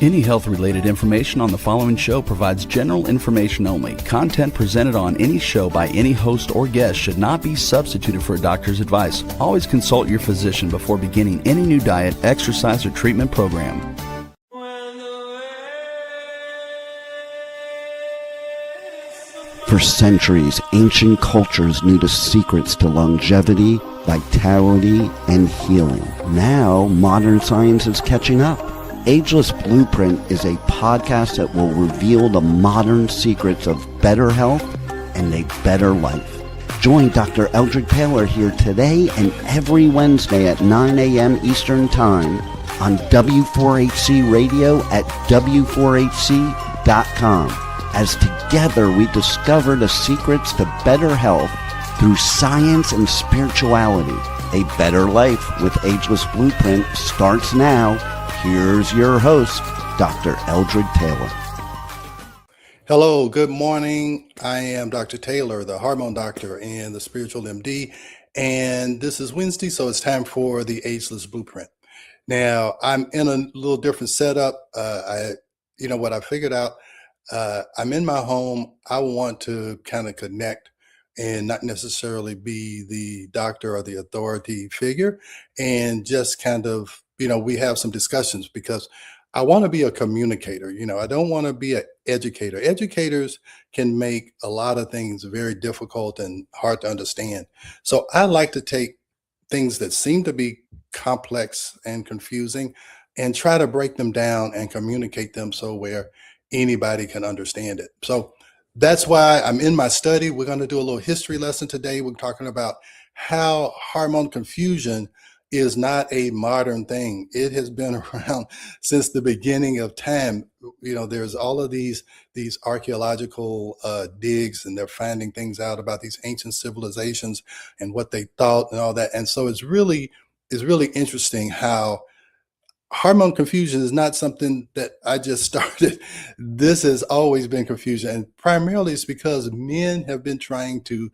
Any health-related information on the following show provides general information only. Content presented on any show by any host or guest should not be substituted for a doctor's advice. Always consult your physician before beginning any new diet, exercise, or treatment program. For centuries, ancient cultures knew the secrets to longevity, vitality, and healing. Now, modern science is catching up. Ageless Blueprint is a podcast that will reveal the modern secrets of better health and a better life. Join Dr. Eldred Taylor here today and every Wednesday at 9 a.m. Eastern Time on W4HC Radio at W4HC.com. As together we discover the secrets to better health through science and spirituality. A Better Life with Ageless Blueprint starts now. Here's your host, Dr. Eldred Taylor. Hello, good morning. I am Dr. Taylor, the hormone doctor and the spiritual MD. And this is Wednesday, so it's time for the Ageless Blueprint. Now, I'm in a little different setup. What I figured out, I'm in my home. I want to kind of connect and not necessarily be the doctor or the authority figure, and just kind of, we have some discussions because I want to be a communicator. I don't want to be an educator. Educators can make a lot of things very difficult and hard to understand. So I like to take things that seem to be complex and confusing and try to break them down and communicate them so where anybody can understand it. So that's why I'm in my study. We're going to do a little history lesson today. We're talking about how hormone confusion is not a modern thing. It has been around since the beginning of time. There's all of these archaeological digs, and they're finding things out about these ancient civilizations and what they thought and all that. And so it's really interesting how hormone confusion is not something that I just started. This has always been confusion, and primarily it's because men have been trying to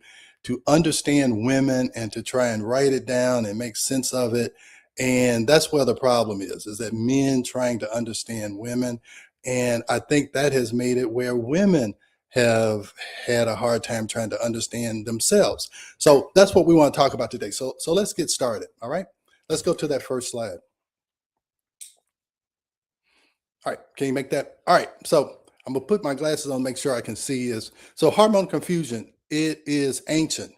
understand women and to try and write it down and make sense of it. And that's where the problem is that men trying to understand women. And I think that has made it where women have had a hard time trying to understand themselves. So that's what we want to talk about today. So let's get started. All right, let's go to that first slide. All right, can you make that? All right, so I'm gonna put my glasses on, make sure I can see this. So hormone confusion, it is ancient,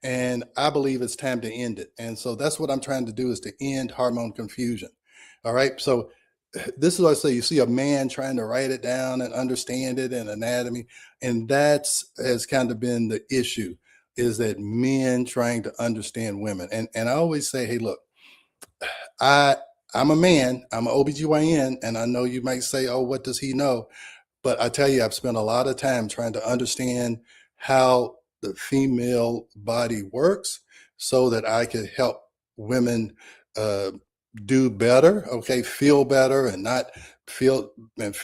and I believe it's time to end it. And so that's what I'm trying to do, is to end hormone confusion. All right, so this is what I say, you see a man trying to write it down and understand it and anatomy, and has kind of been the issue, is that men trying to understand women. And I always say, hey, look, I'm a man, I'm an OBGYN, and I know you might say, oh, what does he know? But I tell you, I've spent a lot of time trying to understand how the female body works so that I could help women do better, okay, feel better and not feel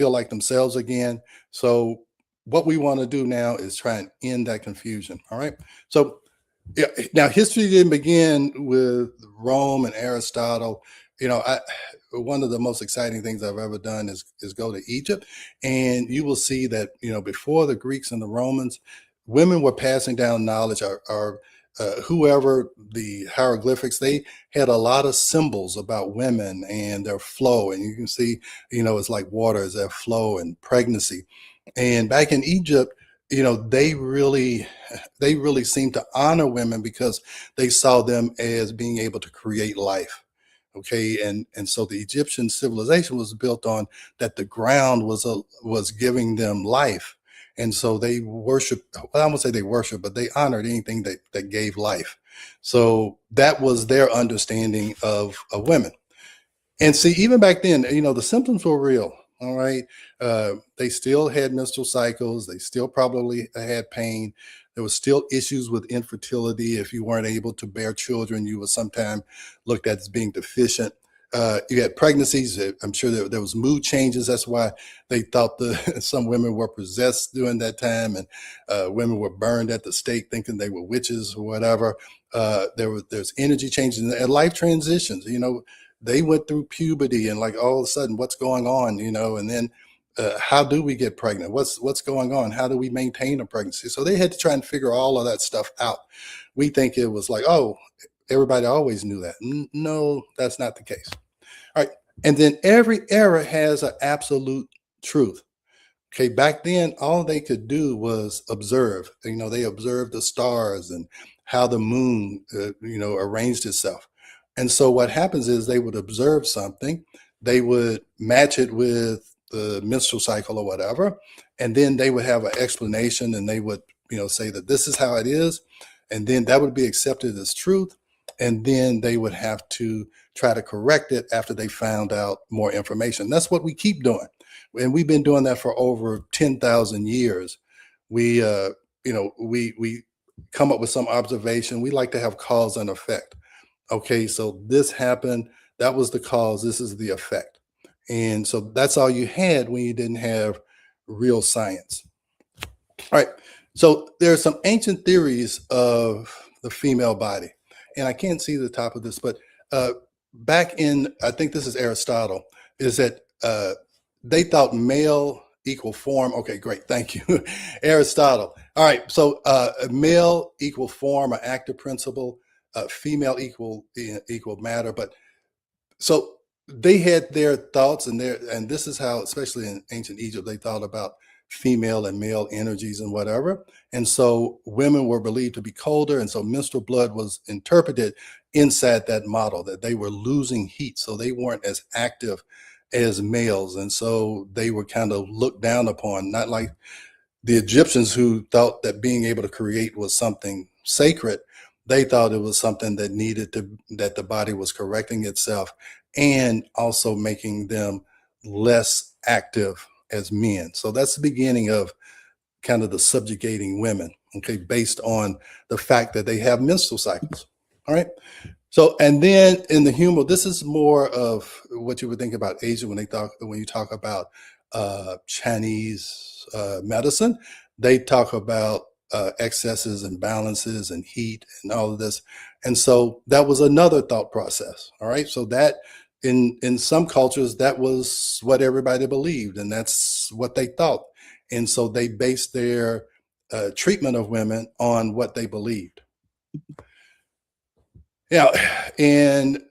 like themselves again. So what we want to do now is try and end that confusion, all right? So yeah, now history didn't begin with Rome and Aristotle. One of the most exciting things I've ever done is go to Egypt, and you will see that, before the Greeks and the Romans, women were passing down knowledge, or whoever, the hieroglyphics, they had a lot of symbols about women and their flow. And you can see, it's like water is their flow and pregnancy. And back in Egypt, they really seemed to honor women because they saw them as being able to create life. Okay, and so the Egyptian civilization was built on that the ground was giving them life, and so they worshiped. Well, I won't say they worshiped, but they honored anything that gave life. So that was their understanding of women. And see, even back then, the symptoms were real. All right, they still had menstrual cycles. They still probably had pain. There was still issues with infertility. If you weren't able to bear children, you were sometimes looked at as being deficient. You had pregnancies. I'm sure there was mood changes. That's why they thought some women were possessed during that time, and women were burned at the stake thinking they were witches or whatever. There's energy changes and life transitions. they went through puberty and like all of a sudden what's going on, and then how do we get pregnant? What's going on? How do we maintain a pregnancy? So they had to try and figure all of that stuff out. We think it was like, oh, everybody always knew that. No, that's not the case. All right. And then every era has an absolute truth. Okay, back then, all they could do was observe. They observed the stars and how the moon, arranged itself. And so what happens is they would observe something, they would match it with the menstrual cycle or whatever, and then they would have an explanation, and they would, say that this is how it is, and then that would be accepted as truth, and then they would have to try to correct it after they found out more information. That's what we keep doing. And we've been doing that for over 10,000 years. We, we come up with some observation. We like to have cause and effect. Okay, so this happened. That was the cause. This is the effect. And so that's all you had when you didn't have real science. All right. So there are some ancient theories of the female body. And I can't see the top of this, but back in, I think this is Aristotle, is that they thought male equal form. Okay, great. Thank you. Aristotle. All right. So male equal form or active principle, female equal matter. But so they had their thoughts, and this is how, especially in ancient Egypt, they thought about female and male energies and whatever. And so women were believed to be colder. And so menstrual blood was interpreted inside that model, that they were losing heat. So they weren't as active as males. And so they were kind of looked down upon, not like the Egyptians, who thought that being able to create was something sacred. They thought it was something that that the body was correcting itself and also making them less active as men. So that's the beginning of kind of the subjugating women, okay, based on the fact that they have menstrual cycles. All right. So, and then in the humor, this is more of what you would think about Asia when you talk about Chinese medicine. They talk about excesses and balances and heat and all of this. And so that was another thought process. All right. So that in some cultures, that was what everybody believed, and that's what they thought. And so they based their treatment of women on what they believed. Now, in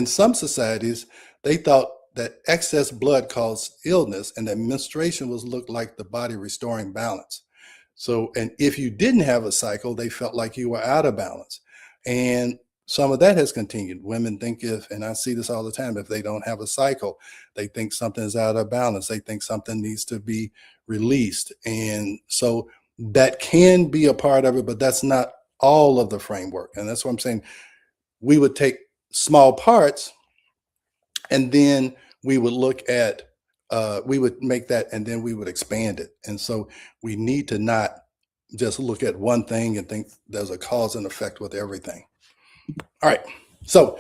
some societies, they thought that excess blood caused illness, and that menstruation was looked like the body restoring balance. So, and if you didn't have a cycle, they felt like you were out of balance. And some of that has continued. Women think and I see this all the time, if they don't have a cycle, they think something is out of balance. They think something needs to be released. And so that can be a part of it, but that's not all of the framework. And that's what I'm saying. We would take small parts, and then we would look at, we would make that, and then we would expand it. And so we need to not just look at one thing and think there's a cause and effect with everything. All right. So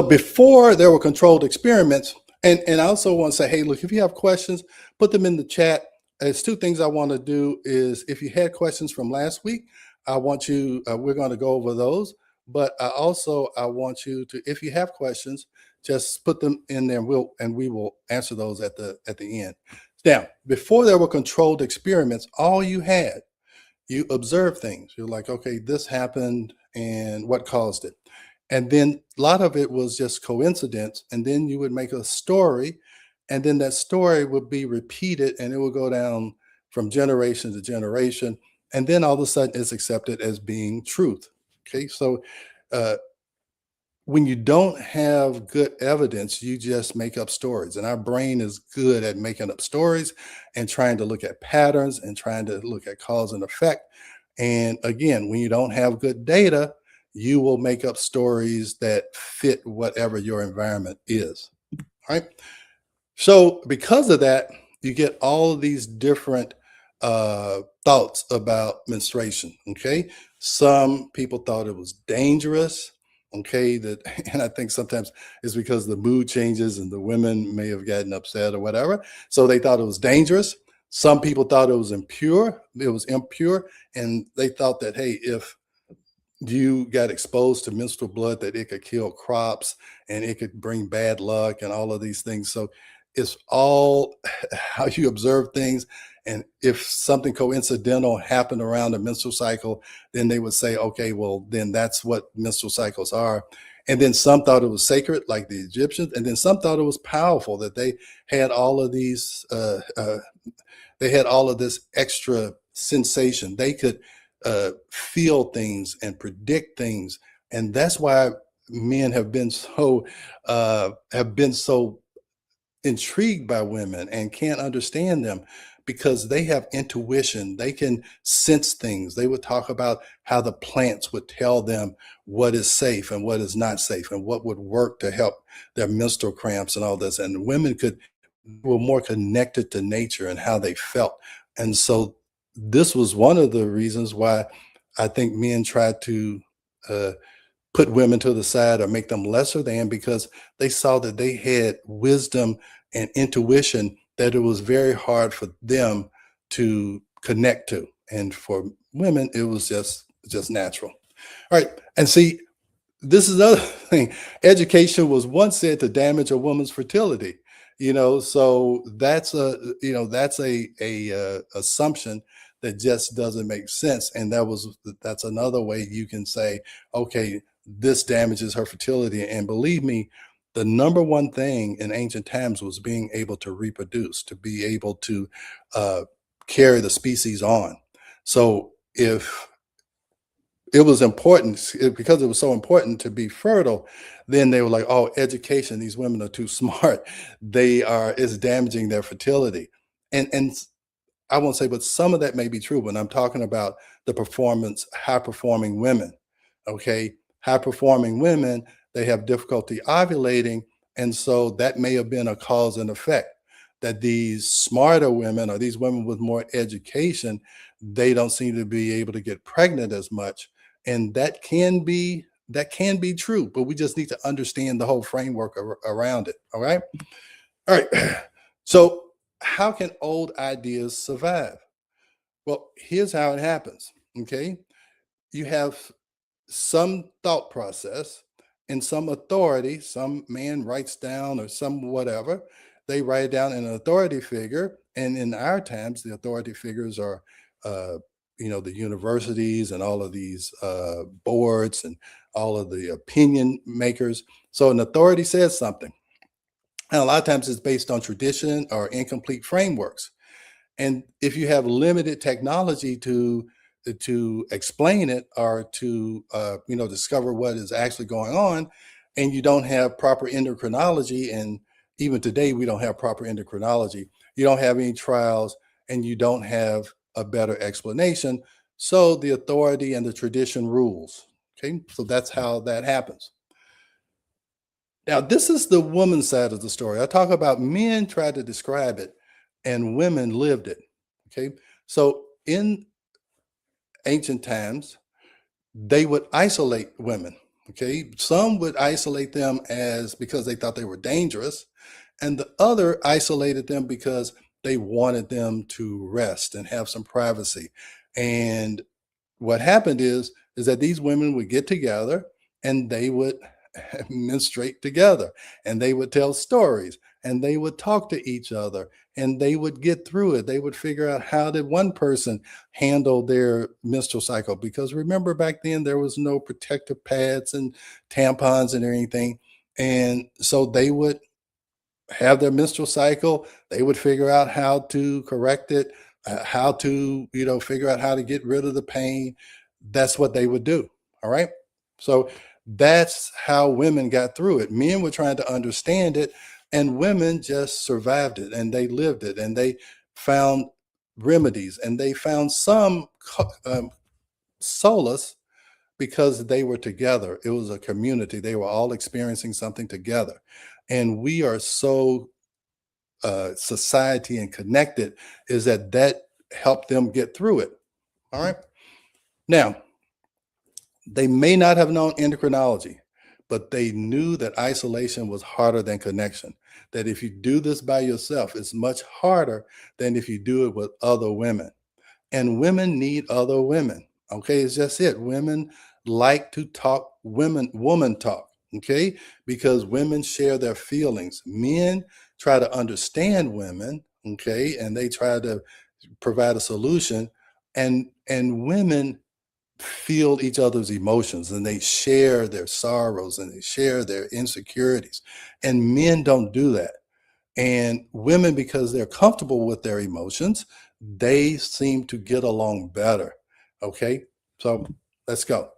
before there were controlled experiments, and I also want to say, hey, look, if you have questions, put them in the chat. There's two things I want to do is, if you had questions from last week, I want you, we're going to go over those. But I want you to, if you have questions, just put them in there, and we will answer those at the end. Now, before there were controlled experiments, all you observed things. You're like, okay, this happened, and what caused it? And then a lot of it was just coincidence. And then you would make a story, and then that story would be repeated, and it would go down from generation to generation. And then all of a sudden it's accepted as being truth. Okay, so when you don't have good evidence, you just make up stories. And our brain is good at making up stories and trying to look at patterns and trying to look at cause and effect. And again, when you don't have good data, you will make up stories that fit whatever your environment is. All right. So because of that, you get all of these different thoughts about menstruation. Okay. Some people thought it was dangerous. Okay. And I think sometimes it's because the mood changes and the women may have gotten upset or whatever. So they thought it was dangerous. Some people thought it was impure. And they thought that, hey, if you got exposed to menstrual blood, that it could kill crops and it could bring bad luck and all of these things. So it's all how you observe things. And if something coincidental happened around the menstrual cycle, then they would say, okay, well, then that's what menstrual cycles are. And then some thought it was sacred, like the Egyptians, and then some thought it was powerful, that they had all of these, they had all of this extra sensation. They could feel things and predict things, and that's why men have been so intrigued by women and can't understand them, because they have intuition. They can sense things. They would talk about how the plants would tell them what is safe and what is not safe and what would work to help their menstrual cramps and all this. And women were more connected to nature and how they felt. And so this was one of the reasons why I think men tried to uh, put women to the side or make them lesser than, because they saw that they had wisdom and intuition that it was very hard for them to connect to. And for women, it was just natural. All right. And see, this is another thing. Education was once said to damage a woman's fertility. So that's a assumption that just doesn't make sense. And that's another way you can say, okay, this damages her fertility. And believe me, the number one thing in ancient times was being able to reproduce, to be able to uh, carry the species on. So if it was important, because it was so important to be fertile, then they were like, oh, education, these women are too smart, it's damaging their fertility. And I won't say, but some of that may be true when I'm talking about the high performing women. Okay. High performing women, they have difficulty ovulating. And so that may have been a cause and effect, that these smarter women, or these women with more education, they don't seem to be able to get pregnant as much. And that can be true, but we just need to understand the whole framework around it. All right. All right. So how can old ideas survive? Well, here's how it happens. Okay. You have some thought process and some authority. Some man writes down, or some whatever. They write it down in an authority figure. And in our times, the authority figures are, uh, the universities and all of these boards and all of the opinion makers. So an authority says something. And a lot of times it's based on tradition or incomplete frameworks. And if you have limited technology to explain it, or to discover what is actually going on, and you don't have proper endocrinology, and even today we don't have proper endocrinology, you don't have any trials, and you don't have a better explanation, so the authority and the tradition rules. Okay, so that's how that happens. Now, this is the woman's side of the story. I talk about men tried to describe it and women lived it. Okay. So in ancient times, they would isolate women. Okay. Some would isolate them as because they thought they were dangerous, and the other isolated them because they wanted them to rest and have some privacy. And what happened is that these women would get together and they would menstruate together, and they would tell stories, and they would talk to each other, and they would get through it. They would figure out how did one person handle their menstrual cycle, because remember, back then there was no protective pads and tampons and anything. And so they would have their menstrual cycle. They would figure out how to correct it, how to, figure out how to get rid of the pain. That's what they would do. All right. So that's how women got through it. Men were trying to understand it, and women just survived it, and they lived it, and they found remedies, and they found some solace, because they were together. It was a community. They were all experiencing something together. And we are so society and connected, is that helped them get through it. All right. Now, they may not have known endocrinology, but they knew that isolation was harder than connection. That if you do this by yourself, it's much harder than if you do it with other women. And women need other women. Okay, it's just it. Women like to talk woman talk, okay? Because women share their feelings. Men try to understand women, okay, and they try to provide a solution, and women feel each other's emotions, and they share their sorrows, and they share their insecurities, and men don't do that. And women, because they're comfortable with their emotions, they seem to get along better. Okay, so let's go.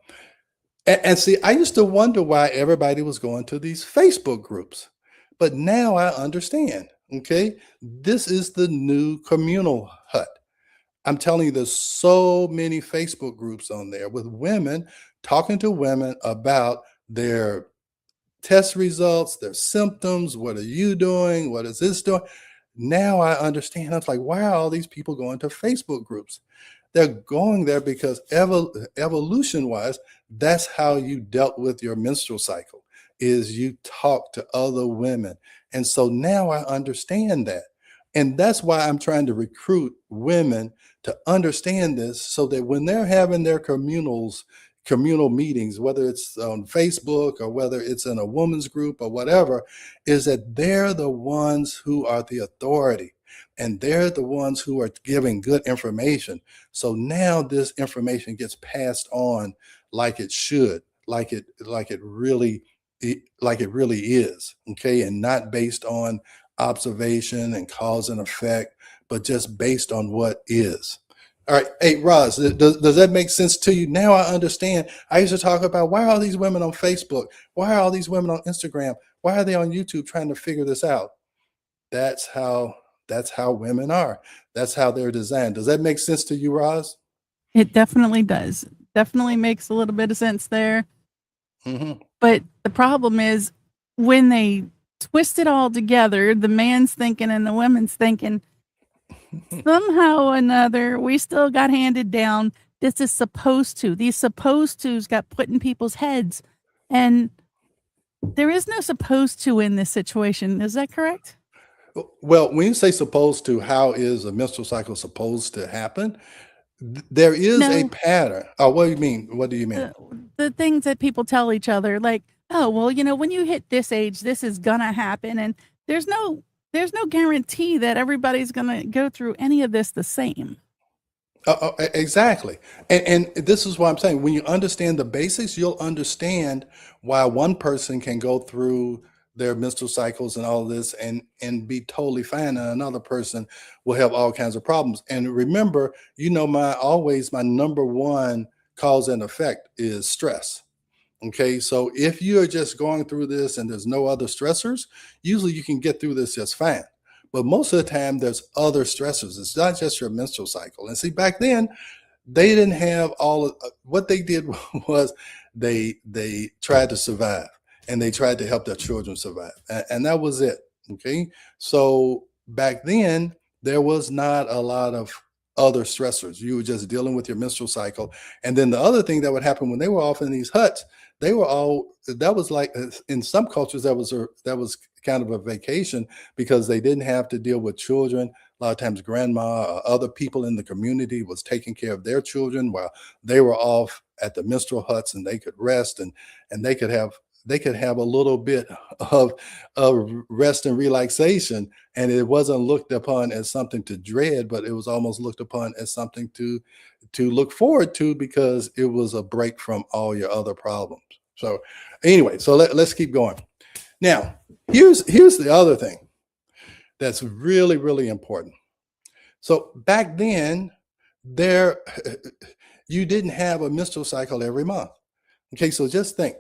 And see, I used to wonder why everybody was going to these Facebook groups, but now I understand. Okay, this is the new communal hut. I'm telling you, there's so many Facebook groups on there with women talking to women about their test results, their symptoms. What are you doing? What is this doing? Now I understand. I was like, why are all these people going to Facebook groups? They're going there because evolution wise, that's how you dealt with your menstrual cycle, is you talk to other women. And so now I understand that. And that's why I'm trying to recruit women to understand this, so that when they're having their communal meetings, whether it's on Facebook or whether it's in a woman's group or whatever, is that they're the ones who are the authority, and they're the ones who are giving good information. So now this information gets passed on like it should, like it really is, okay, and not based on observation and cause and effect, but just based on what is. All right. Hey, Roz, does that make sense to you? Now I understand. I used to talk about, why are all these women on Facebook? Why are all these women on Instagram? Why are they on YouTube trying to figure this out? That's how women are. That's how they're designed. Does that make sense to you, Roz? It definitely does. Definitely makes a little bit of sense there. Mm-hmm. But the problem is, when they twist it all together, the man's thinking and the woman's thinking, somehow or another, we still got handed down, this is supposed to. These supposed tos got put in people's heads. And there is no supposed to in this situation. Is that correct? Well, when you say supposed to, how is a menstrual cycle supposed to happen? There is a No. pattern. Oh, what do you mean? What do you mean? The things that people tell each other, like, oh, well, when you hit this age, this is gonna happen. And there's no guarantee that everybody's gonna go through any of this the same. Exactly. And this is what I'm saying. When you understand the basics, you'll understand why one person can go through their menstrual cycles and all of this and be totally fine, and another person will have all kinds of problems. And remember, my number one cause and effect is stress. Okay, so if you're just going through this and there's no other stressors, usually you can get through this just fine. But most of the time, there's other stressors. It's not just your menstrual cycle. And see, back then, they didn't have all of what they did. Was they tried to survive, and they tried to help their children survive, and that was it. Okay, so back then there was not a lot of other stressors. You were just dealing with your menstrual cycle. And then the other thing that would happen when they were off in these huts, they were all, that was like, in some cultures, that was kind of a vacation, because they didn't have to deal with children. A lot of times grandma or other people in the community was taking care of their children while they were off at the menstrual huts, and they could rest, and they could have a little bit of rest and relaxation, and it wasn't looked upon as something to dread, but it was almost looked upon as something to look forward to, because it was a break from all your other problems. So anyway, so let's keep going. Now, here's the other thing that's really, really important. So back then, you didn't have a menstrual cycle every month. Okay, so just think,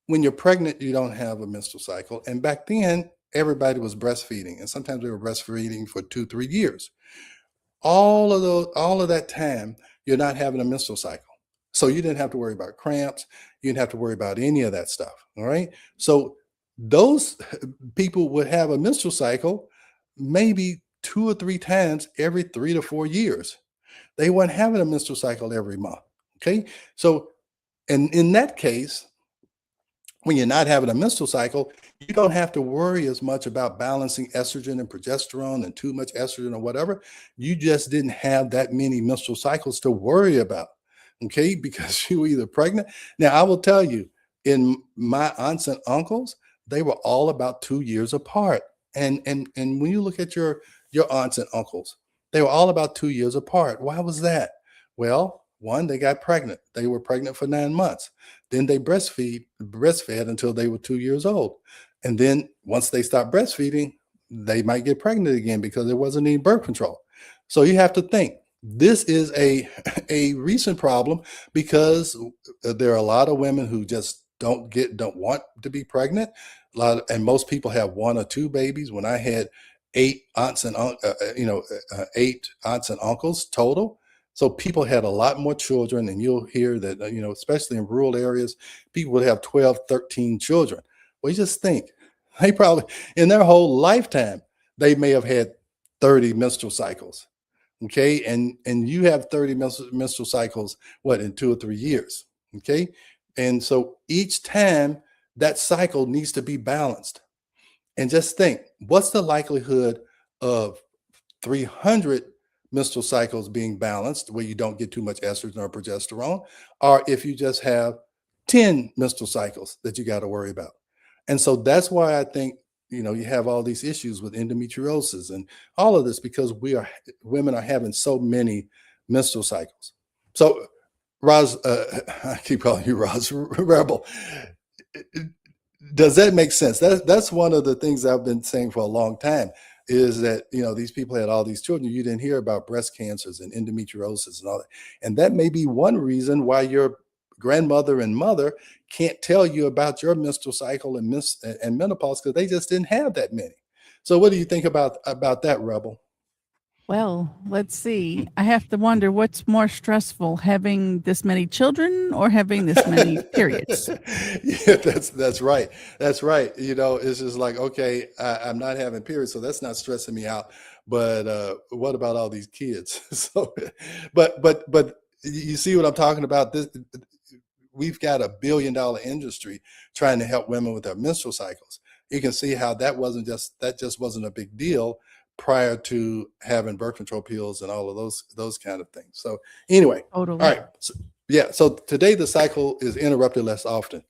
when you're pregnant, you don't have a menstrual cycle. And back then, everybody was breastfeeding, and sometimes they were breastfeeding for 2-3 years. All of that time, you're not having a menstrual cycle. So you didn't have to worry about cramps. You didn't have to worry about any of that stuff. All right. So those people would have a menstrual cycle maybe 2 or 3 times every 3 to 4 years. They weren't having a menstrual cycle every month. Okay. So, and in that case, when you're not having a menstrual cycle, you don't have to worry as much about balancing estrogen and progesterone and too much estrogen or whatever. You just didn't have that many menstrual cycles to worry about. okay, because you were either pregnant. Now, I will tell you, in my aunts and uncles, they were all about 2 years apart. And when you look at your aunts and uncles, they were all about 2 years apart. Why was that? Well, one, they got pregnant. They were pregnant for 9 months. Then they breastfed until they were 2 years old. And then once they stopped breastfeeding, they might get pregnant again because there wasn't any birth control. So you have to think this is a recent problem because there are a lot of women who just don't want to be pregnant. And most people have one or two babies. When I had eight aunts and 8 aunts and uncles total, so people had a lot more children. And you'll hear that especially in rural areas, people would have 12, 13 children. Well, you just think they probably in their whole lifetime they may have had 30 menstrual cycles. Okay, and you have 30 menstrual cycles, what, in 2 or 3 years? Okay, and so each time that cycle needs to be balanced. And just think, what's the likelihood of 300 menstrual cycles being balanced where you don't get too much estrogen or progesterone, or if you just have 10 menstrual cycles that you got to worry about? And so that's why I think you have all these issues with endometriosis and all of this, because women are having so many menstrual cycles. So Roz, I keep calling you Roz Rebel. Does that make sense? That's one of the things I've been saying for a long time, is that these people had all these children. You didn't hear about breast cancers and endometriosis and all that. And that may be one reason why your grandmother and mother can't tell you about your menstrual cycle and menopause, because they just didn't have that many. So what do you think about that, Rebel? Well, let's see. I have to wonder what's more stressful, having this many children or having this many periods. Yeah, that's right. That's right. It's just like, okay, I'm not having periods, so that's not stressing me out. But what about all these kids? So, but you see what I'm talking about? We've got $1 billion industry trying to help women with their menstrual cycles. You can see how that just wasn't a big deal prior to having birth control pills and all of those kind of things. So anyway, Totally. all right. So today the cycle is interrupted less often.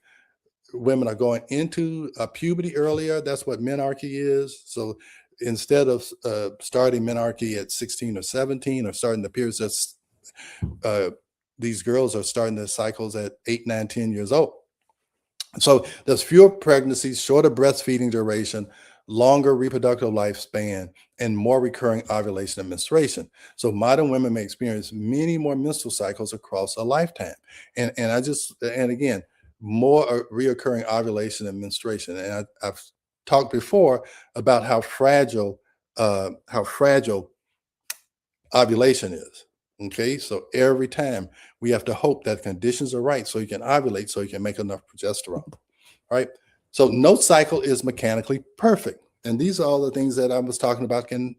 Women are going into puberty earlier. That's what menarche is. So instead of starting menarche at 16 or 17, or starting the periods, these girls are starting their cycles at 8, 9, 10 years old. So there's fewer pregnancies, shorter breastfeeding duration, longer reproductive lifespan, and more recurring ovulation and menstruation. So modern women may experience many more menstrual cycles across a lifetime. And again, more reoccurring ovulation and menstruation. And I've talked before about how fragile ovulation is. Okay, so every time we have to hope that conditions are right so you can ovulate, so you can make enough progesterone. All right. So no cycle is mechanically perfect. And these are all the things that I was talking about can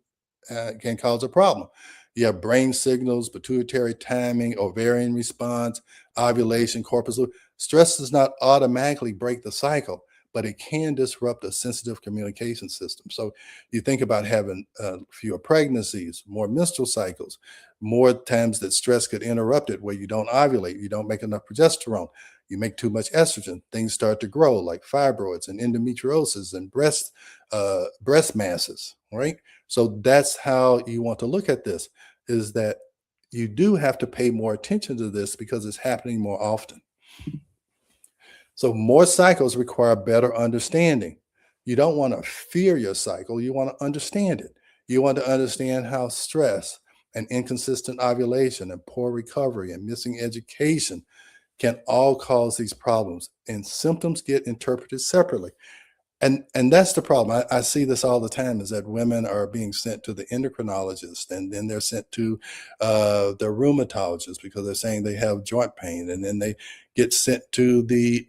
cause a problem. You have brain signals, pituitary timing, ovarian response, ovulation, corpus luteum. Stress does not automatically break the cycle, but it can disrupt a sensitive communication system. So you think about having fewer pregnancies, more menstrual cycles, more times that stress could interrupt it, where you don't ovulate, you don't make enough progesterone, you make too much estrogen, things start to grow like fibroids and endometriosis and breast masses, right? So that's how you want to look at this, is that you do have to pay more attention to this because it's happening more often. So more cycles require better understanding. You don't want to fear your cycle. You want to understand it. You want to understand how stress and inconsistent ovulation and poor recovery and missing education can all cause these problems, and symptoms get interpreted separately. And that's the problem. I see this all the time, is that women are being sent to the endocrinologist, and then they're sent to the rheumatologist because they're saying they have joint pain, and then they get sent to the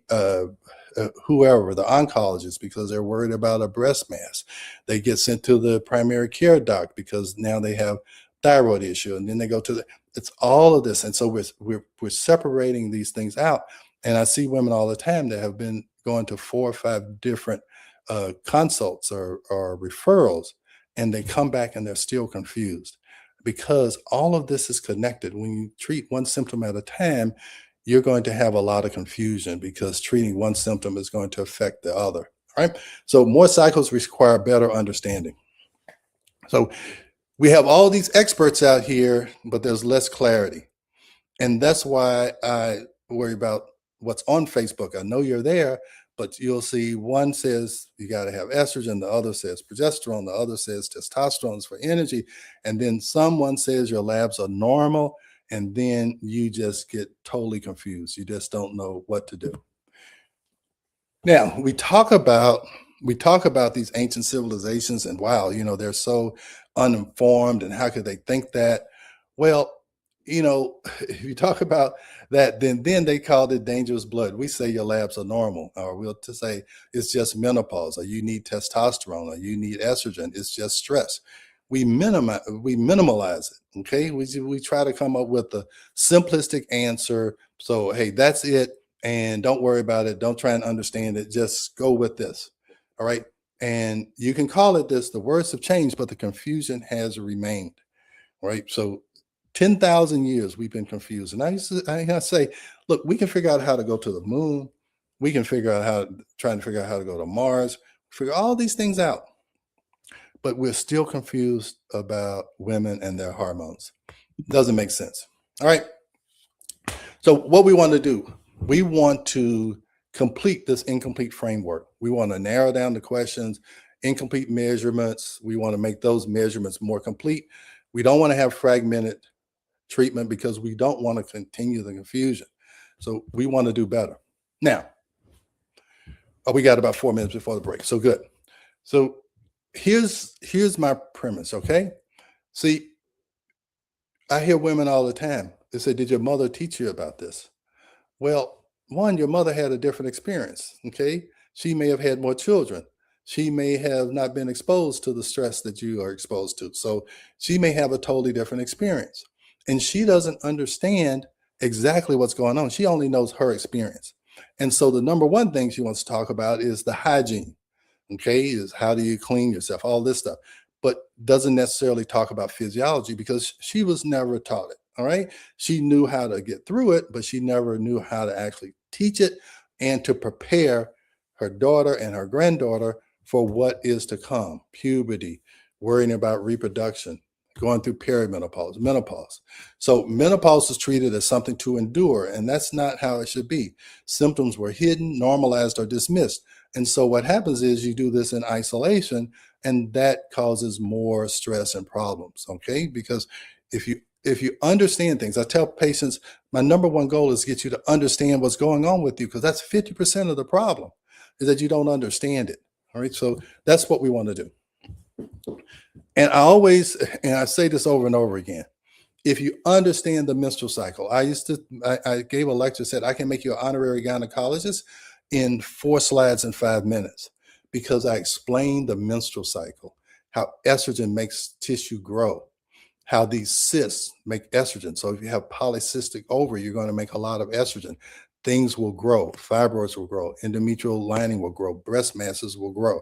whoever, the oncologist, because they're worried about a breast mass. They get sent to the primary care doc because now they have thyroid issue, and then they go to it's all of this. And so we're separating these things out. And I see women all the time that have been going to 4 or 5 different consults or referrals, and they come back and they're still confused because all of this is connected. When you treat one symptom at a time, you're going to have a lot of confusion because treating one symptom is going to affect the other. Right? So more cycles require better understanding. So we have all these experts out here, but there's less clarity. And that's why I worry about what's on Facebook. I know you're there, but you'll see one says you got to have estrogen, the other says progesterone, the other says testosterone is for energy. And then someone says your labs are normal. And then you just get totally confused. You just don't know what to do. Now we talk about these ancient civilizations and wow, they're so uninformed and how could they think that? Well, if you talk about that, then they called it dangerous blood. We say your labs are normal, or we'll to say it's just menopause, or you need testosterone, or you need estrogen. It's just stress. We minimalize it. Okay, we try to come up with a simplistic answer. So hey, that's it, and don't worry about it. Don't try and understand it. Just go with this. All right, and you can call it this. The words have changed, but the confusion has remained. Right, so 10,000 years we've been confused. And I say, look, we can figure out how to go to the moon. We can trying to figure out how to go to Mars, figure all these things out. But we're still confused about women and their hormones. Doesn't make sense. All right. So what we want to do, we want to complete this incomplete framework. We want to narrow down the questions, incomplete measurements. We want to make those measurements more complete. We don't want to have fragmented treatment because we don't want to continue the confusion. So we want to do better. Now, we got about 4 minutes before the break. So good. So here's my premise, okay? See, I hear women all the time. They say, did your mother teach you about this? Well, one, your mother had a different experience, okay? She may have had more children. She may have not been exposed to the stress that you are exposed to. So she may have a totally different experience. And she doesn't understand exactly what's going on. She only knows her experience. And so the number one thing she wants to talk about is the hygiene, okay? Is how do you clean yourself, all this stuff, but doesn't necessarily talk about physiology because she was never taught it, all right? She knew how to get through it, but she never knew how to actually teach it and to prepare her daughter and her granddaughter for what is to come, puberty, worrying about reproduction, going through perimenopause, menopause. So menopause is treated as something to endure, and that's not how it should be. Symptoms were hidden, normalized, or dismissed. And so what happens is you do this in isolation, and that causes more stress and problems, okay? Because if you understand things, I tell patients, my number one goal is to get you to understand what's going on with you, because that's 50% of the problem, is that you don't understand it, all right? So that's what we want to do. And I say this over and over again, if you understand the menstrual cycle, I gave a lecture, said I can make you an honorary gynecologist in 4 slides in 5 minutes, because I explained the menstrual cycle, how estrogen makes tissue grow, how these cysts make estrogen. So if you have polycystic ovary, you're going to make a lot of estrogen. Things will grow, fibroids will grow, endometrial lining will grow, breast masses will grow.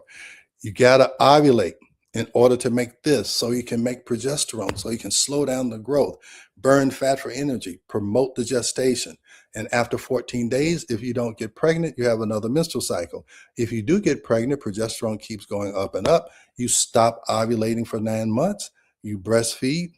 You got to ovulate in order to make this, so you can make progesterone, so you can slow down the growth, burn fat for energy, promote the gestation. And after 14 days, if you don't get pregnant, you have another menstrual cycle. If you do get pregnant, progesterone keeps going up and up. You stop ovulating for 9 months, you breastfeed,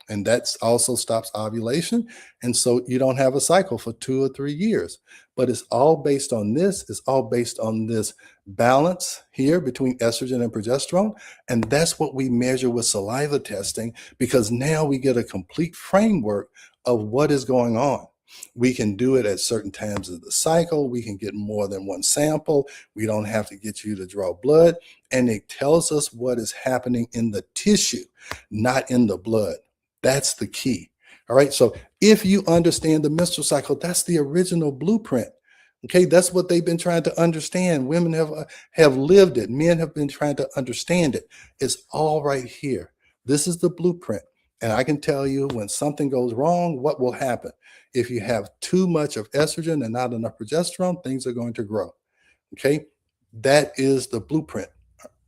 and that also stops ovulation. And so you don't have a cycle for 2 or 3 years. But it's all based on this. It's all based on this balance here between estrogen and progesterone. And that's what we measure with saliva testing, because now we get a complete framework of what is going on. We can do it at certain times of the cycle. We can get more than one sample. We don't have to get you to draw blood. And it tells us what is happening in the tissue, not in the blood. That's the key. All right. So if you understand the menstrual cycle, that's the original blueprint. Okay. That's what they've been trying to understand. Women have lived it. Men have been trying to understand it. It's all right here. This is the blueprint. And I can tell you when something goes wrong, what will happen. If you have too much of estrogen and not enough progesterone, things are going to grow. Okay. That is the blueprint.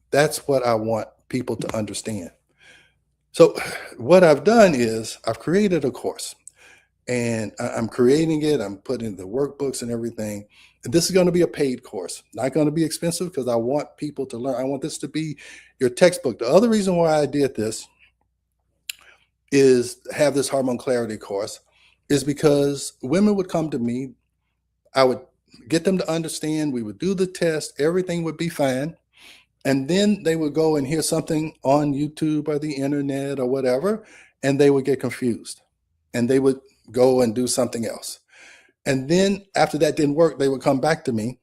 That's what I want people to understand. So what I've done is I've created a course, and I'm creating it. I'm putting the workbooks and everything. And this is going to be a paid course, not going to be expensive, because I want people to learn. I want this to be your textbook. The other reason why I did this is have this hormone clarity course is because women would come to me. I would get them to understand. We would do the test. Everything would be fine. And then they would go and hear something on YouTube or the internet or whatever, and they would get confused, and they would go and do something else. And then after that didn't work, they would come back to me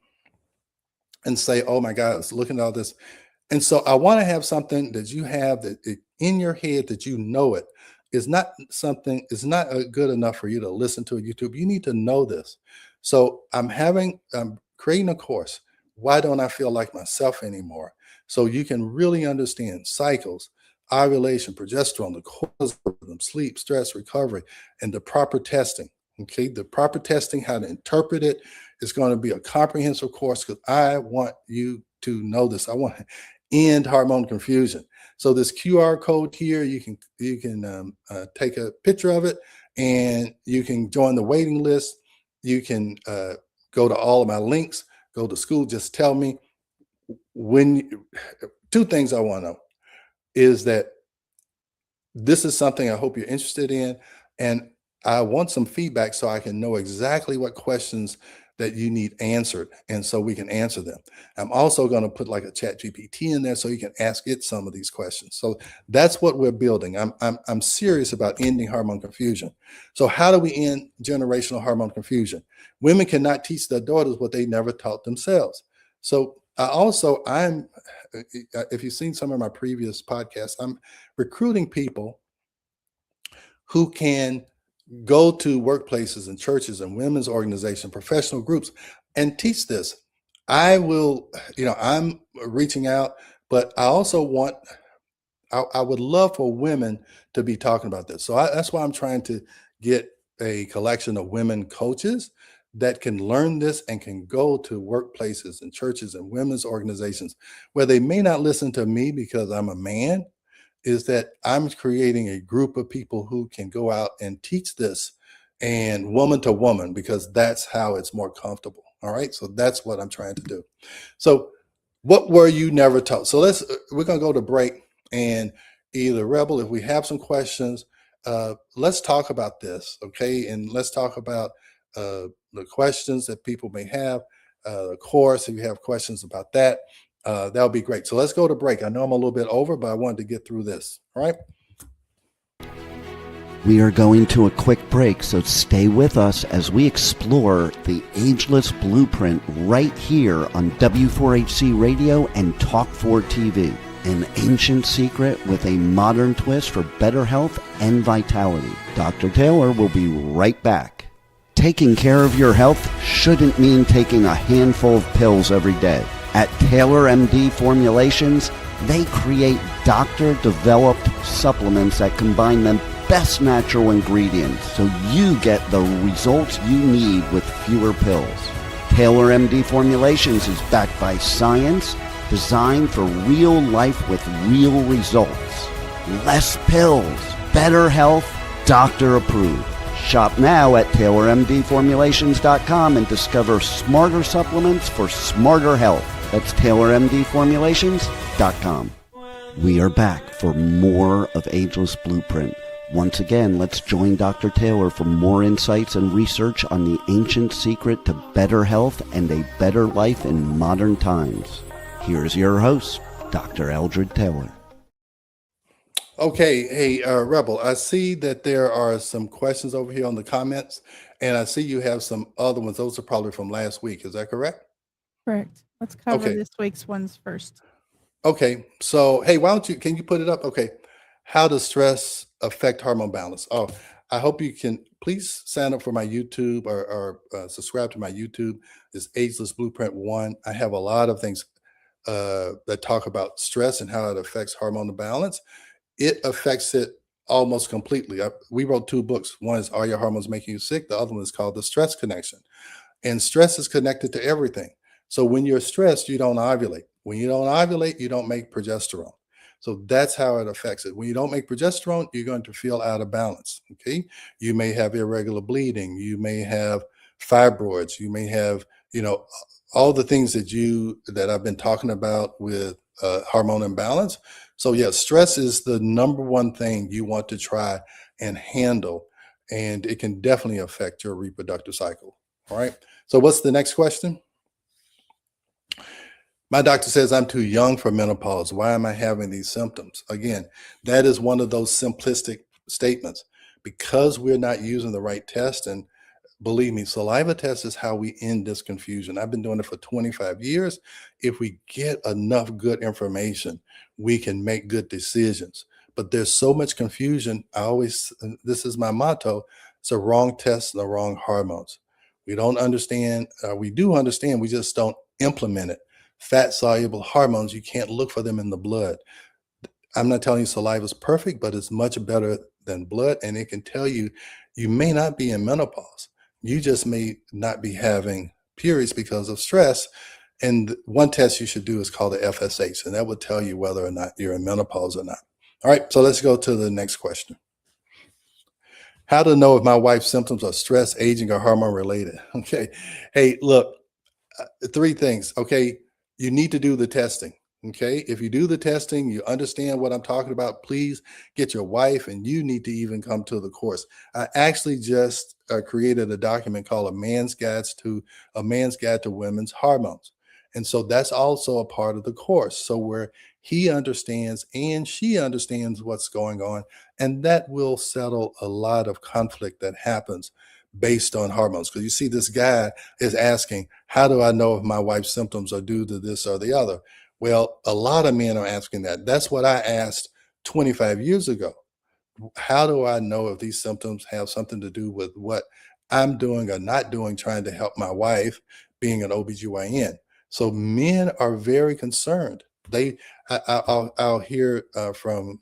and say, "Oh my God, I was looking at all this." And so I want to have something that you have in your head, that you know it is not something, is not good enough for you to listen to a YouTube. You need to know this. So I'm creating a course. Why don't I feel like myself anymore? So you can really understand cycles, ovulation, progesterone, the cortisol, sleep, stress, recovery, and the proper testing. Okay, the proper testing, how to interpret it. Is going to be a comprehensive course, because I want you to know this. I want end hormone confusion. So this QR code here, you can take a picture of it, and you can join the waiting list. You can go to all of my links. Go to school. Just tell me when. Two things I want to know is that this is something I hope you're interested in, and I want some feedback so I can know exactly what questions that you need answered, and so we can answer them. I'm also going to put like a chat GPT in there so you can ask it some of these questions. So that's what we're building. I'm serious about ending hormone confusion. So how do we end generational hormone confusion? Women cannot teach their daughters what they never taught themselves. So if you've seen some of my previous podcasts, I'm recruiting people who can go to workplaces and churches and women's organizations, professional groups, and teach this. I will, I'm reaching out, but I also I would love for women to be talking about this. So that's why I'm trying to get a collection of women coaches that can learn this and can go to workplaces and churches and women's organizations where they may not listen to me because I'm a man. Is that I'm creating a group of people who can go out and teach this, and woman to woman, because that's how it's more comfortable. All right. So that's what I'm trying to do. So what were you never taught? So we're going to go to break, and either Rebel, if we have some questions, let's talk about this. Okay. And let's talk about the questions that people may have, of course, if you have questions about that, that would be great. So let's go to break. I know I'm a little bit over, but I wanted to get through this. All right. We are going to a quick break, so stay with us as we explore the ageless blueprint right here on W4HC Radio and Talk4 TV. An ancient secret with a modern twist for better health and vitality. Dr. Taylor will be right back. Taking care of your health shouldn't mean taking a handful of pills every day. At Taylor MD Formulations, they create doctor-developed supplements that combine the best natural ingredients so you get the results you need with fewer pills. Taylor MD Formulations is backed by science, designed for real life with real results. Less pills, better health, doctor approved. Shop now at TaylorMDFormulations.com and discover smarter supplements for smarter health. That's TaylorMDFormulations.com. We are back for more of Ageless Blueprint. Once again, let's join Dr. Taylor for more insights and research on the ancient secret to better health and a better life in modern times. Here's your host, Dr. Eldred Taylor. Okay. Hey, Rebel, I see that there are some questions over here on the comments, and I see you have some other ones. Those are probably from last week. Is that correct? Correct. Let's cover Okay. this week's ones first. Okay. So, hey, can you put it up? Okay. How does stress affect hormone balance? Oh, I hope you can please sign up for my YouTube, or subscribe to my YouTube. It's Ageless Blueprint 1. I have a lot of things that talk about stress and how it affects hormonal balance. It affects it almost completely. We wrote 2 books. One is Are Your Hormones Making You Sick? The other one is called The Stress Connection. And stress is connected to everything. So when you're stressed, you don't ovulate. When you don't ovulate, you don't make progesterone. So that's how it affects it. When you don't make progesterone, you're going to feel out of balance. Okay. You may have irregular bleeding. You may have fibroids. You may have, all the things that I've been talking about with hormone imbalance. So yeah, stress is the number one thing you want to try and handle, and it can definitely affect your reproductive cycle. All right. So what's the next question? My doctor says I'm too young for menopause. Why am I having these symptoms? Again, that is one of those simplistic statements because we're not using the right test. And believe me, saliva test is how we end this confusion. I've been doing it for 25 years. If we get enough good information, we can make good decisions. But there's so much confusion. This is my motto, it's a wrong test and the wrong hormones. We don't understand, we do understand, we just don't implement it. Fat soluble hormones, you can't look for them in the blood. I'm not telling you saliva is perfect, but it's much better than blood. And it can tell you, you may not be in menopause. You just may not be having periods because of stress. And one test you should do is called the FSH, and that will tell you whether or not you're in menopause or not. All right, so let's go to the next question. How to know if my wife's symptoms are stress, aging, or hormone related? Okay. Hey, look, three things. Okay. You need to do the testing. Okay. If you do the testing, you understand what I'm talking about, please get your wife, and you need to even come to the course. I actually just created a document called A Man's Guide to Women's Hormones. And so that's also a part of the course. So where he understands and she understands what's going on, and that will settle a lot of conflict that happens based on hormones. Because you see, this guy is asking, how do I know if my wife's symptoms are due to this or the other? Well, a lot of men are asking that. That's what I asked 25 years ago. How do I know if these symptoms have something to do with what I'm doing or not doing, trying to help my wife being an OBGYN? So men are very concerned. I'll hear from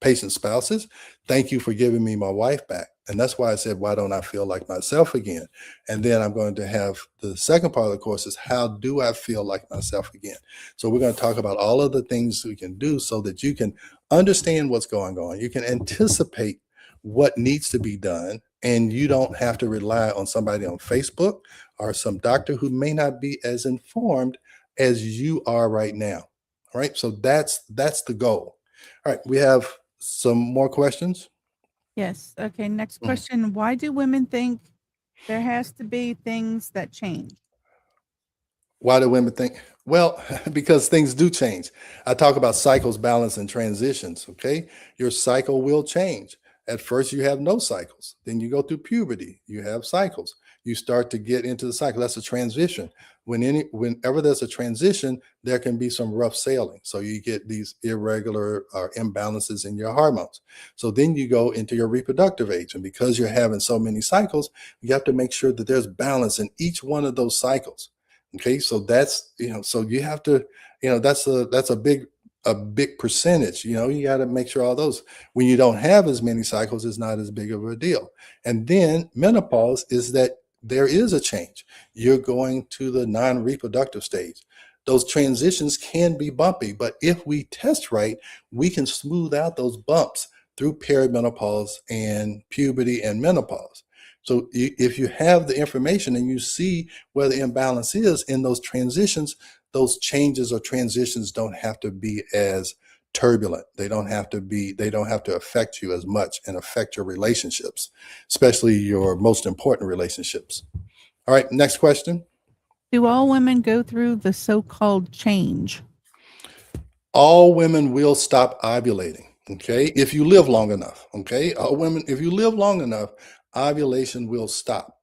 patient spouses, thank you for giving me my wife back. And that's why I said, why don't I feel like myself again? And then I'm going to have the second part of the course is, how do I feel like myself again? So we're going to talk about all of the things we can do so that you can understand what's going on. You can anticipate what needs to be done, and you don't have to rely on somebody on Facebook or some doctor who may not be as informed as you are right now. All right. So that's the goal. All right. We have some more questions. Yes. Okay. Next question. Why do women think there has to be things that change? Why do women think? Well, because things do change. I talk about cycles, balance, and transitions. Okay. Your cycle will change. At first, you have no cycles. Then you go through puberty. You have cycles. You start to get into the cycle. That's a transition. Whenever there's a transition, there can be some rough sailing. So you get these irregular or imbalances in your hormones. So then you go into your reproductive age. And because you're having so many cycles, you have to make sure that there's balance in each one of those cycles. Okay. So that's, so you have to, that's a big percentage. You got to make sure all those, when you don't have as many cycles, it's not as big of a deal. And then menopause is that there is a change. You're going to the non-reproductive stage. Those transitions can be bumpy, but if we test right, we can smooth out those bumps through perimenopause and puberty and menopause. So if you have the information and you see where the imbalance is in those transitions, those changes or transitions don't have to be as turbulent. They don't have to affect you as much and affect your relationships, especially your most important relationships. All right, next question. Do all women go through the so-called change? All women will stop ovulating, okay, if you live long enough, okay? All women, if you live long enough, ovulation will stop.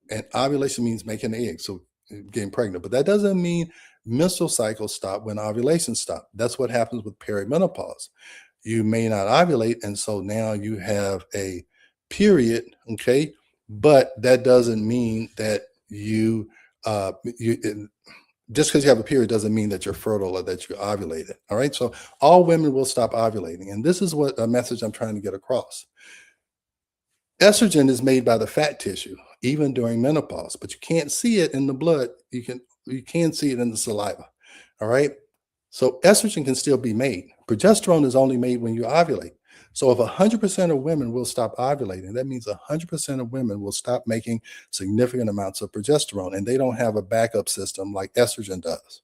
And ovulation means making an egg, so getting pregnant. But that doesn't mean menstrual cycles stop when ovulation stops. That's what happens with perimenopause. You may not ovulate, and so now you have a period, okay? But that doesn't mean that just because you have a period doesn't mean that you're fertile or that you ovulated. All right. So all women will stop ovulating. And this is what a message I'm trying to get across. Estrogen is made by the fat tissue, even during menopause, but you can't see it in the blood. You can see it in the saliva. All right. So estrogen can still be made. Progesterone is only made when you ovulate. So if 100% of women will stop ovulating, that means 100% of women will stop making significant amounts of progesterone, and they don't have a backup system like estrogen does.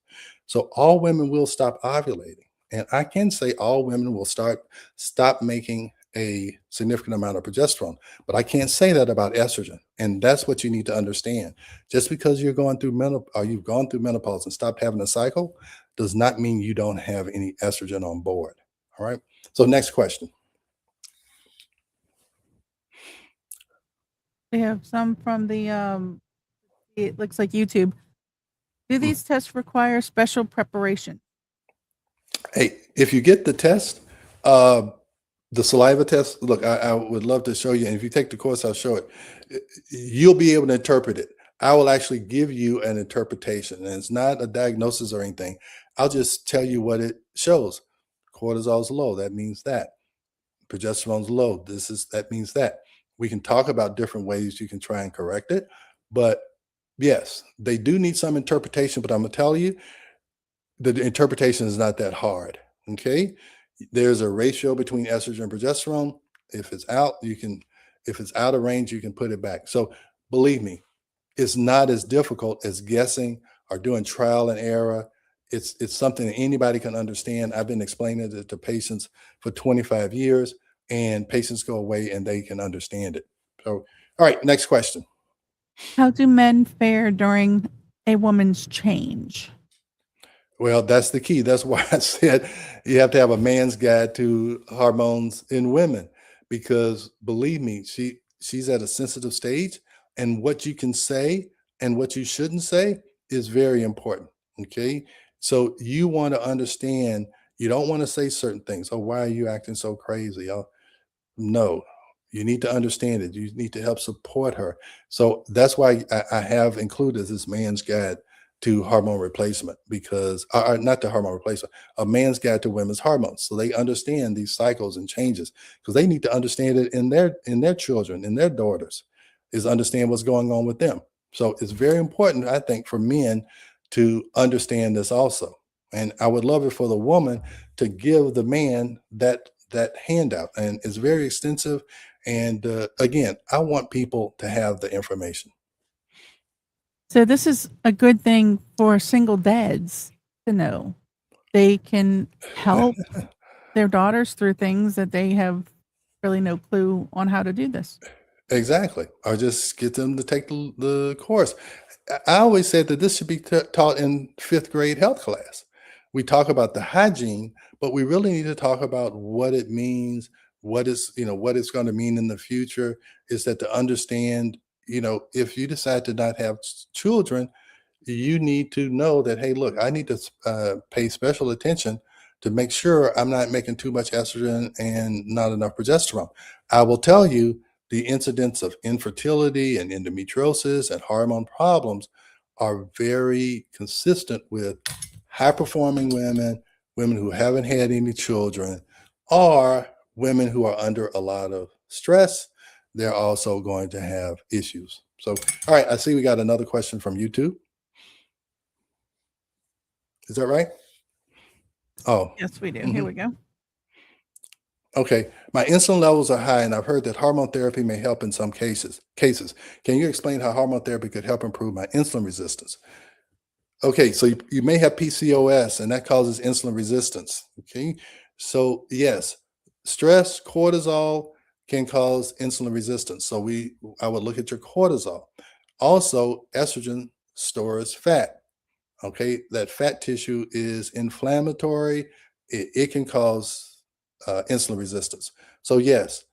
So all women will stop ovulating. And I can say all women will stop making a significant amount of progesterone, but I can't say that about estrogen. And that's what you need to understand. Just because you're going through you've gone through menopause and stopped having a cycle does not mean you don't have any estrogen on board. All right. So next question. We have some from the it looks like YouTube. Do these tests require special preparation? Hey, if you get the test, the saliva test, look, I would love to show you. And if you take the course, I'll show it. You'll be able to interpret it. I will actually give you an interpretation. And it's not a diagnosis or anything. I'll just tell you what it shows. Cortisol's low. That means that. Progesterone's low. That means that. We can talk about different ways you can try and correct it. But yes, they do need some interpretation. But I'm going to tell you, the interpretation is not that hard. Okay. There's a ratio between estrogen and progesterone. If it's out, if it's out of range, you can put it back. So believe me, it's not as difficult as guessing or doing trial and error. It's something that anybody can understand. I've been explaining it to patients for 25 years, and patients go away and they can understand it. So, all right, next question. How do men fare during a woman's change? Well, that's the key. That's why I said you have to have a man's guide to hormones in women, because believe me, she's at a sensitive stage, and what you can say and what you shouldn't say is very important. Okay. So you want to understand, you don't want to say certain things. Oh, why are you acting so crazy? Oh, no, you need to understand it. You need to help support her. So that's why I have included this man's guide to hormone replacement, because not to hormone replacement, a man's guide to women's hormones. So they understand these cycles and changes, because they need to understand it in their children, in their daughters, is understand what's going on with them. So it's very important, I think, for men to understand this also. And I would love it for the woman to give the man that handout. And it's very extensive. And again, I want people to have the information. So this is a good thing for single dads to know. They can help their daughters through things that they have really no clue on how to do this. Exactly. Or just get them to take the course. I always said that this should be taught in 5th grade health class. We talk about the hygiene, but we really need to talk about what it means, what it's going to mean in the future. Is that to understand, if you decide to not have children, you need to know that, hey, look, I need to pay special attention to make sure I'm not making too much estrogen and not enough progesterone. I will tell you, the incidence of infertility and endometriosis and hormone problems are very consistent with high-performing women, women who haven't had any children, or women who are under a lot of stress. They're also going to have issues. So, all right, I see we got another question from YouTube. Is that right? Oh. Yes, we do. Here we go. Okay, my insulin levels are high, and I've heard that hormone therapy may help in some cases. Can you explain how hormone therapy could help improve my insulin resistance? Okay, so you may have PCOS, and that causes insulin resistance. Okay, so yes, stress, cortisol can cause insulin resistance. So I would look at your cortisol. Also, estrogen stores fat. Okay, that fat tissue is inflammatory. It can cause insulin resistance. So yes,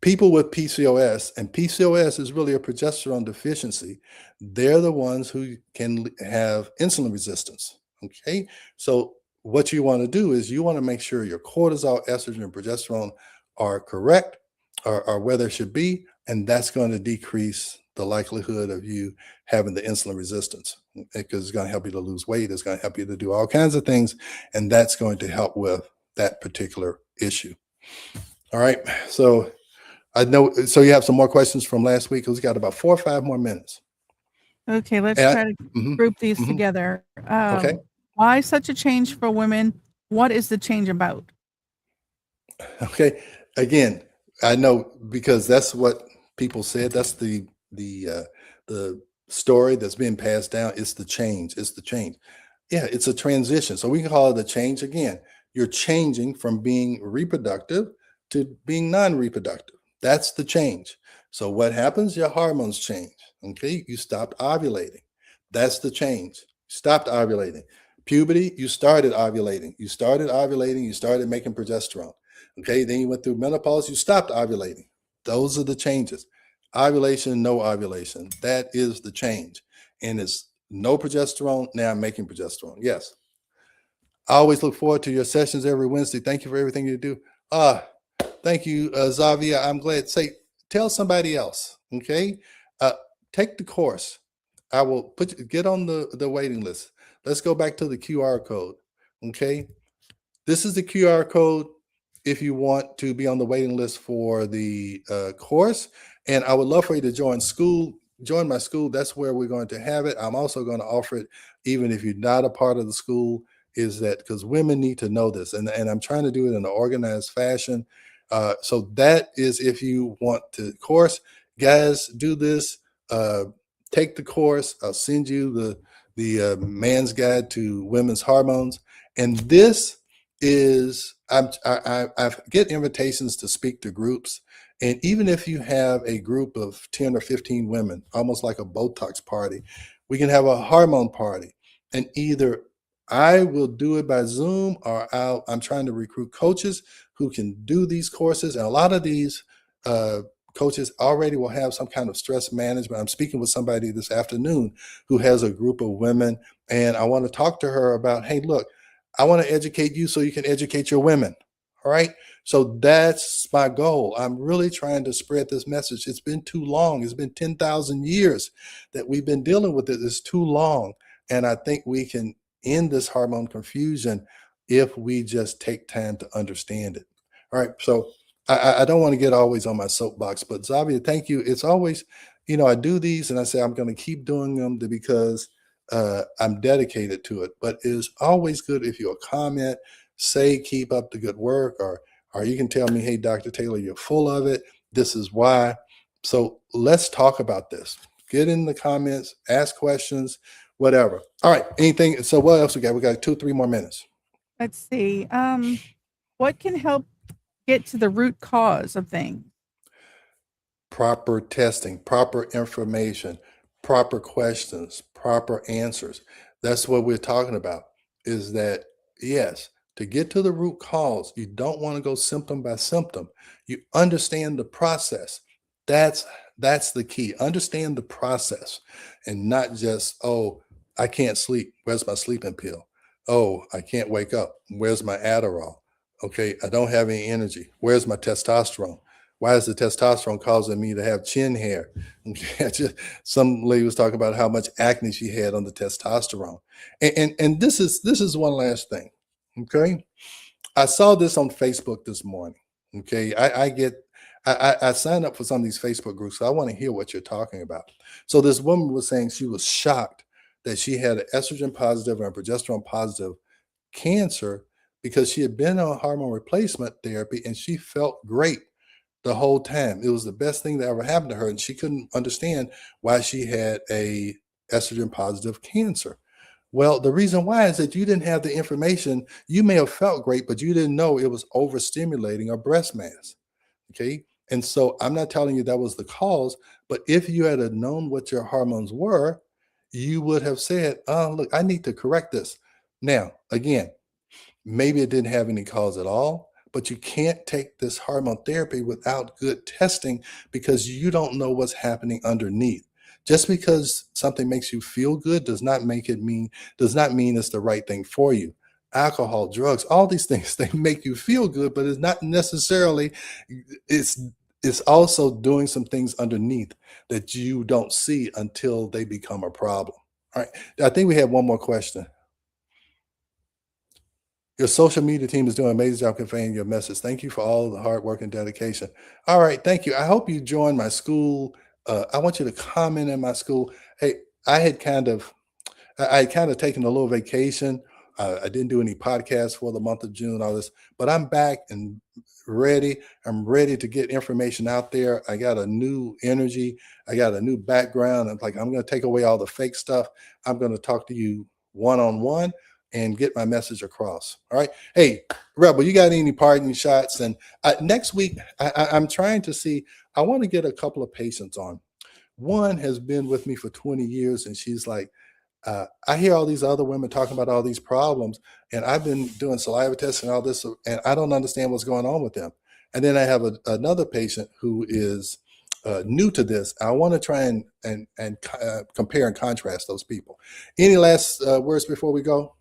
people with PCOS, and PCOS is really a progesterone deficiency, they're the ones who can have insulin resistance. Okay, so what you want to do is you want to make sure your cortisol, estrogen, and progesterone are correct, or where they should be, and that's going to decrease the likelihood of you having the insulin resistance, because it's going to help you to lose weight. It's going to help you to do all kinds of things, and that's going to help with that particular issue. All right. So I know, so you have some more questions from last week, because we got about 4 or 5 more minutes. Okay, let's try to group these together. Okay. Why such a change for women? What is the change about? Okay. Again, I know because that's what people said. That's the story that's being passed down. It's the change. It's the change. Yeah, it's a transition. So we can call it a change again. You're changing from being reproductive to being non-reproductive. That's the change. So what happens? Your hormones change. Okay, you stopped ovulating. That's the change. Stopped ovulating. Puberty, you started ovulating. You started ovulating. You started making progesterone. Okay, then you went through menopause, you stopped ovulating. Those are the changes. Ovulation, no ovulation. That is the change. And it's no progesterone. Now I'm making progesterone. Yes. I always look forward to your sessions every Wednesday. Thank you for everything you do. Thank you, Zavia. I'm glad. Tell somebody else. Okay. Uh, Take the course. I will get on the waiting list. Let's go back to the QR code. Okay. This is the QR code if you want to be on the waiting list for the course. And I would love for you to join my school. That's where we're going to have it. I'm also going to offer it, even if you're not a part of the school, is that because women need to know this. And I'm trying to do it in an organized fashion. So that is if you want to course. Guys, do this. Take the course. I'll send you the man's guide to women's hormones. And this is I get invitations to speak to groups, and even if you have a group of 10 or 15 women, almost like a Botox party, we can have a hormone party. And either I will do it by Zoom, or I'm trying to recruit coaches who can do these courses. And a lot of these coaches already will have some kind of stress management. I'm speaking with somebody this afternoon who has a group of women, and I want to talk to her about, hey, look, I want to educate you so you can educate your women. All right. So that's my goal. I'm really trying to spread this message. It's been too long. It's been 10,000 years that we've been dealing with it. It's too long. And I think we can end this hormone confusion if we just take time to understand it. All right. So I don't want to get always on my soapbox, but Zavia, thank you. It's always, I do these and I say I'm going to keep doing them because I'm dedicated to it. But it's always good if you'll comment, say, keep up the good work, or you can tell me, hey, Dr. Taylor, you're full of it. This is why. So let's talk about this. Get in the comments, ask questions, whatever. All right. Anything? So what else we got? We got 2-3 more minutes. Let's see. What can help get to the root cause of things? Proper testing, proper information, proper questions, proper answers. That's what we're talking about, is that, yes, to get to the root cause, you don't want to go symptom by symptom. You understand the process. That's the key. Understand the process and not just, oh, I can't sleep. Where's my sleeping pill? Oh, I can't wake up. Where's my Adderall? Okay, I don't have any energy. Where's my testosterone? Why is the testosterone causing me to have chin hair? Some lady was talking about how much acne she had on the testosterone. And this is one last thing. Okay. I saw this on Facebook this morning. Okay. I signed up for some of these Facebook groups, so I want to hear what you're talking about. So this woman was saying she was shocked that she had an estrogen positive and progesterone positive cancer because she had been on hormone replacement therapy and she felt great the whole time. It was the best thing that ever happened to her, and she couldn't understand why she had a estrogen positive cancer. Well, the reason why is that you didn't have the information. You may have felt great, but you didn't know it was overstimulating a breast mass. Okay. And so I'm not telling you that was the cause, but if you had known what your hormones were, you would have said, oh, look, I need to correct this. Now, again, maybe it didn't have any cause at all, but you can't take this hormone therapy without good testing because you don't know what's happening underneath. Just because something makes you feel good does not mean it's the right thing for you. Alcohol, drugs, all these things, they make you feel good, but it's not necessarily, it's also doing some things underneath that you don't see until they become a problem. All right. I think we have one more question. Your social media team is doing an amazing job conveying your message. Thank you for all the hard work and dedication. All right, thank you. I hope you join my school. I want you to comment in my school. Hey, I had kind of taken a little vacation I didn't do any podcasts for the month of June, all this, but I'm back and ready. I'm ready to get information out there. I got a new energy. I got a new background. I'm going to take away all the fake stuff. I'm going to talk to you one-on-one and get my message across. All right. Hey, Rebel, you got any parting shots? And next week, I'm trying to see, I want to get a couple of patients on. One has been with me for 20 years, and she's like, I hear all these other women talking about all these problems, and I've been doing saliva tests and all this, and I don't understand what's going on with them. And then I have another patient who is new to this. I want to try and compare and contrast those people. Any last words before we go?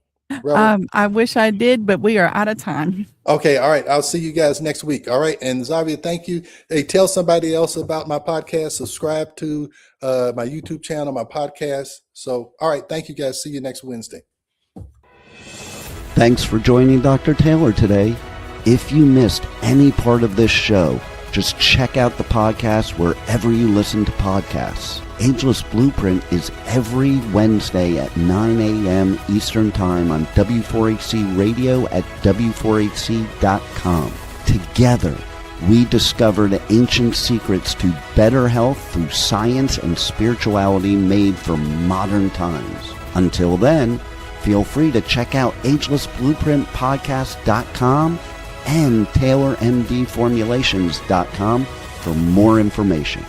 I wish I did, but we are out of time. Okay. All right. I'll see you guys next week. All right. And Xavier, thank you. Hey, tell somebody else about my podcast. Subscribe to my YouTube channel, my podcast. So, all right. Thank you guys. See you next Wednesday. Thanks for joining Dr. Taylor today. If you missed any part of this show, just check out the podcast wherever you listen to podcasts. Ageless Blueprint is every Wednesday at 9 a.m. Eastern Time on W4HC Radio at W4HC.com. Together, we discover the ancient secrets to better health through science and spirituality made for modern times. Until then, feel free to check out agelessblueprintpodcast.com and TaylorMDFormulations.com for more information.